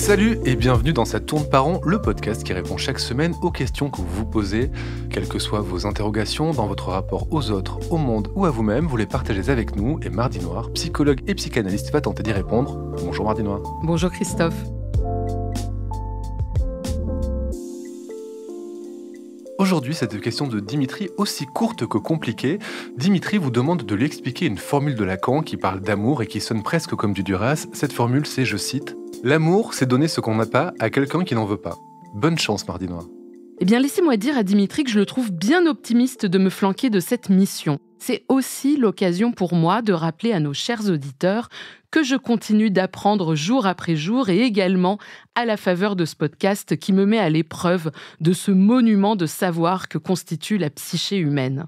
Salut et bienvenue dans Ça tourne par rond, le podcast qui répond chaque semaine aux questions que vous vous posez. Quelles que soient vos interrogations dans votre rapport aux autres, au monde ou à vous-même, vous les partagez avec nous et Mardi Noir, psychologue et psychanalyste, va tenter d'y répondre. Bonjour Mardi Noir. Bonjour Christophe. Aujourd'hui, cette question de Dimitri, aussi courte que compliquée. Dimitri vous demande de lui expliquer une formule de Lacan qui parle d'amour et qui sonne presque comme du Duras. Cette formule, c'est, je cite, « L'amour, c'est donner ce qu'on n'a pas à quelqu'un qui n'en veut pas ». Bonne chance, Mardi Noir. Eh bien, laissez-moi dire à Dimitri que je le trouve bien optimiste de me flanquer de cette mission. C'est aussi l'occasion pour moi de rappeler à nos chers auditeurs que je continue d'apprendre jour après jour et également à la faveur de ce podcast qui me met à l'épreuve de ce monument de savoir que constitue la psyché humaine.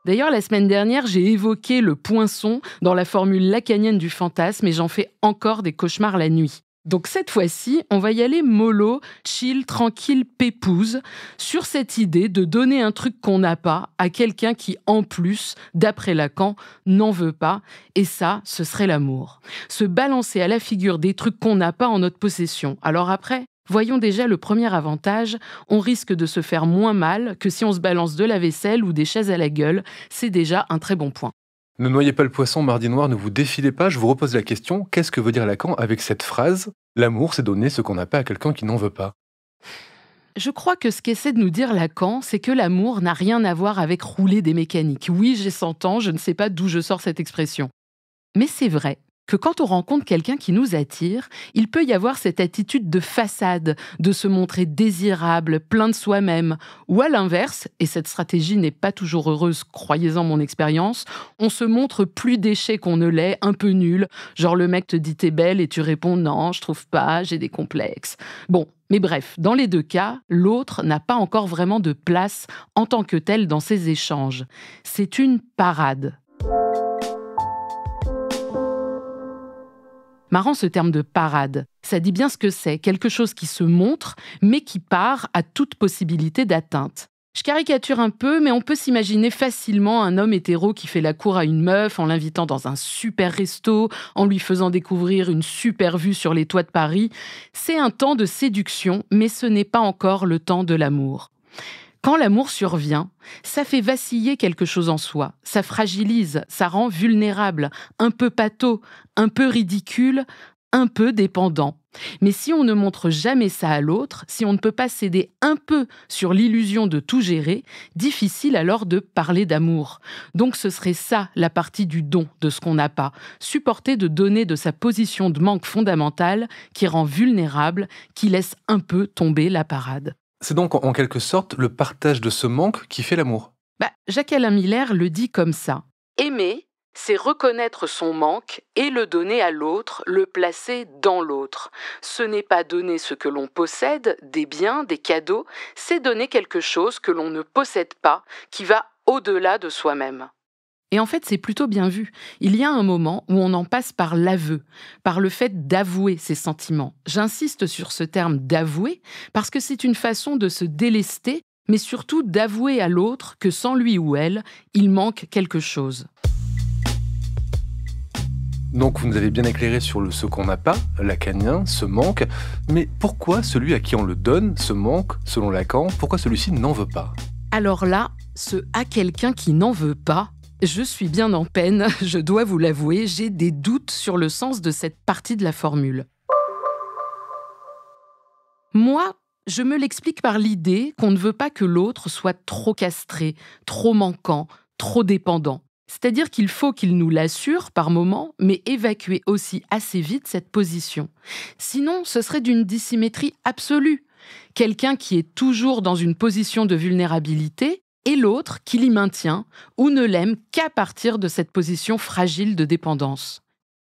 D'ailleurs, la semaine dernière, j'ai évoqué le poinçon dans la formule lacanienne du fantasme et j'en fais encore des cauchemars la nuit. Donc cette fois-ci, on va y aller mollo, chill, tranquille, pépouze, sur cette idée de donner un truc qu'on n'a pas à quelqu'un qui, en plus, d'après Lacan, n'en veut pas. Et ça, ce serait l'amour. Se balancer à la figure des trucs qu'on n'a pas en notre possession. Alors après, voyons déjà le premier avantage, on risque de se faire moins mal que si on se balance de la vaisselle ou des chaises à la gueule. C'est déjà un très bon point. Ne noyez pas le poisson, Mardi Noir, ne vous défilez pas, je vous repose la question, qu'est-ce que veut dire Lacan avec cette phrase « L'amour, c'est donner ce qu'on n'a pas à quelqu'un qui n'en veut pas ». Je crois que ce qu'essaie de nous dire Lacan, c'est que l'amour n'a rien à voir avec rouler des mécaniques. Oui, j'ai 100 ans, je ne sais pas d'où je sors cette expression. Mais c'est vrai que quand on rencontre quelqu'un qui nous attire, il peut y avoir cette attitude de façade, de se montrer désirable, plein de soi-même. Ou à l'inverse, et cette stratégie n'est pas toujours heureuse, croyez-en mon expérience, on se montre plus déchet qu'on ne l'est, un peu nul. Genre le mec te dit t'es belle et tu réponds non, je trouve pas, j'ai des complexes. Bon, mais bref, dans les deux cas, l'autre n'a pas encore vraiment de place en tant que tel dans ces échanges. C'est une parade. Marrant ce terme de parade. Ça dit bien ce que c'est, quelque chose qui se montre, mais qui part à toute possibilité d'atteinte. Je caricature un peu, mais on peut s'imaginer facilement un homme hétéro qui fait la cour à une meuf en l'invitant dans un super resto, en lui faisant découvrir une super vue sur les toits de Paris. C'est un temps de séduction, mais ce n'est pas encore le temps de l'amour. Quand l'amour survient, ça fait vaciller quelque chose en soi, ça fragilise, ça rend vulnérable, un peu pâteau, un peu ridicule, un peu dépendant. Mais si on ne montre jamais ça à l'autre, si on ne peut pas céder un peu sur l'illusion de tout gérer, difficile alors de parler d'amour. Donc ce serait ça la partie du don de ce qu'on n'a pas, supporter de donner de sa position de manque fondamentale qui rend vulnérable, qui laisse un peu tomber la parade. C'est donc en quelque sorte le partage de ce manque qui fait l'amour. Jacques-Alain Miller le dit comme ça. Aimer, c'est reconnaître son manque et le donner à l'autre, le placer dans l'autre. Ce n'est pas donner ce que l'on possède, des biens, des cadeaux, c'est donner quelque chose que l'on ne possède pas, qui va au-delà de soi-même. Et en fait, c'est plutôt bien vu. Il y a un moment où on en passe par l'aveu, par le fait d'avouer ses sentiments. J'insiste sur ce terme d'avouer parce que c'est une façon de se délester, mais surtout d'avouer à l'autre que sans lui ou elle, il manque quelque chose. Donc vous nous avez bien éclairé sur ce qu'on n'a pas, lacanien, ce manque, mais pourquoi celui à qui on le donne, ce manque, selon Lacan, pourquoi celui-ci n'en veut pas ? Alors là, ce à quelqu'un qui n'en veut pas, je suis bien en peine, je dois vous l'avouer, j'ai des doutes sur le sens de cette partie de la formule. Moi, je me l'explique par l'idée qu'on ne veut pas que l'autre soit trop castré, trop manquant, trop dépendant. C'est-à-dire qu'il faut qu'il nous l'assure par moment, mais évacuer aussi assez vite cette position. Sinon, ce serait d'une dissymétrie absolue. Quelqu'un qui est toujours dans une position de vulnérabilité, et l'autre qui l'y maintient ou ne l'aime qu'à partir de cette position fragile de dépendance.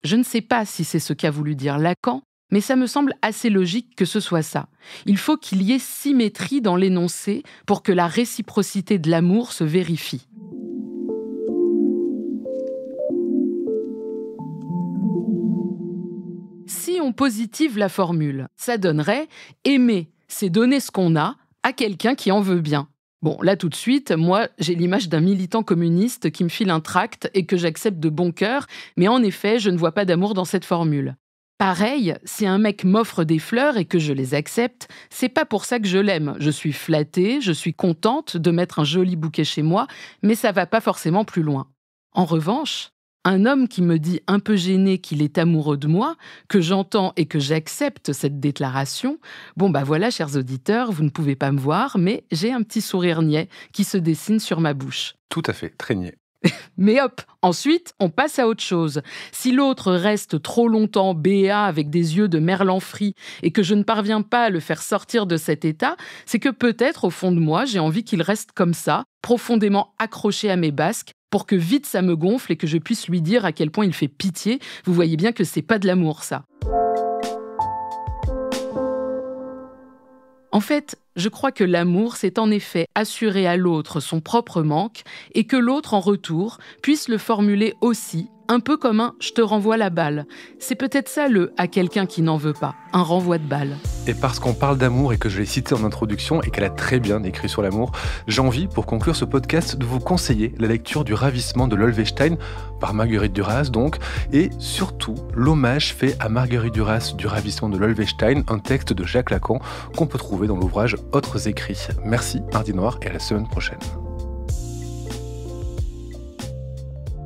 Je ne sais pas si c'est ce qu'a voulu dire Lacan, mais ça me semble assez logique que ce soit ça. Il faut qu'il y ait symétrie dans l'énoncé pour que la réciprocité de l'amour se vérifie. Si on positive la formule, ça donnerait « aimer, c'est donner ce qu'on a à quelqu'un qui en veut bien ». Bon, là tout de suite, moi, j'ai l'image d'un militant communiste qui me file un tract et que j'accepte de bon cœur, mais en effet, je ne vois pas d'amour dans cette formule. Pareil, si un mec m'offre des fleurs et que je les accepte, c'est pas pour ça que je l'aime. Je suis flattée, je suis contente de mettre un joli bouquet chez moi, mais ça va pas forcément plus loin. En revanche, un homme qui me dit un peu gêné qu'il est amoureux de moi, que j'entends et que j'accepte cette déclaration, voilà, chers auditeurs, vous ne pouvez pas me voir, mais j'ai un petit sourire niais qui se dessine sur ma bouche. Tout à fait, très niais. Mais hop, ensuite, on passe à autre chose. Si l'autre reste trop longtemps béat avec des yeux de merlan frit et que je ne parviens pas à le faire sortir de cet état, c'est que peut-être, au fond de moi, j'ai envie qu'il reste comme ça, profondément accroché à mes basques, pour que vite ça me gonfle et que je puisse lui dire à quel point il fait pitié. Vous voyez bien que c'est pas de l'amour, ça. En fait, je crois que l'amour, c'est en effet assurer à l'autre son propre manque et que l'autre, en retour, puisse le formuler aussi, un peu comme un « je te renvoie la balle ». C'est peut-être ça le « à quelqu'un qui n'en veut pas », un renvoi de balle. Et parce qu'on parle d'amour et que je l'ai cité en introduction et qu'elle a très bien écrit sur l'amour, j'ai envie, pour conclure ce podcast, de vous conseiller la lecture du Ravissement de l'Olvestein, par Marguerite Duras donc, et surtout l'hommage fait à Marguerite Duras du Ravissement de l'Olvestein, un texte de Jacques Lacan qu'on peut trouver dans l'ouvrage Autres écrits. Merci Mardi Noir et à la semaine prochaine.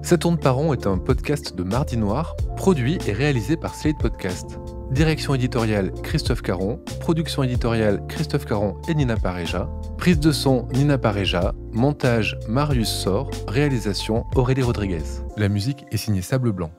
Ça tourne par rond est un podcast de Mardi Noir, produit et réalisé par Slate Podcast. Direction éditoriale Christophe Caron, production éditoriale Christophe Caron et Nina Pareja, prise de son Nina Pareja, montage Marius Sor, réalisation Aurélie Rodriguez. La musique est signée Sable Blanc.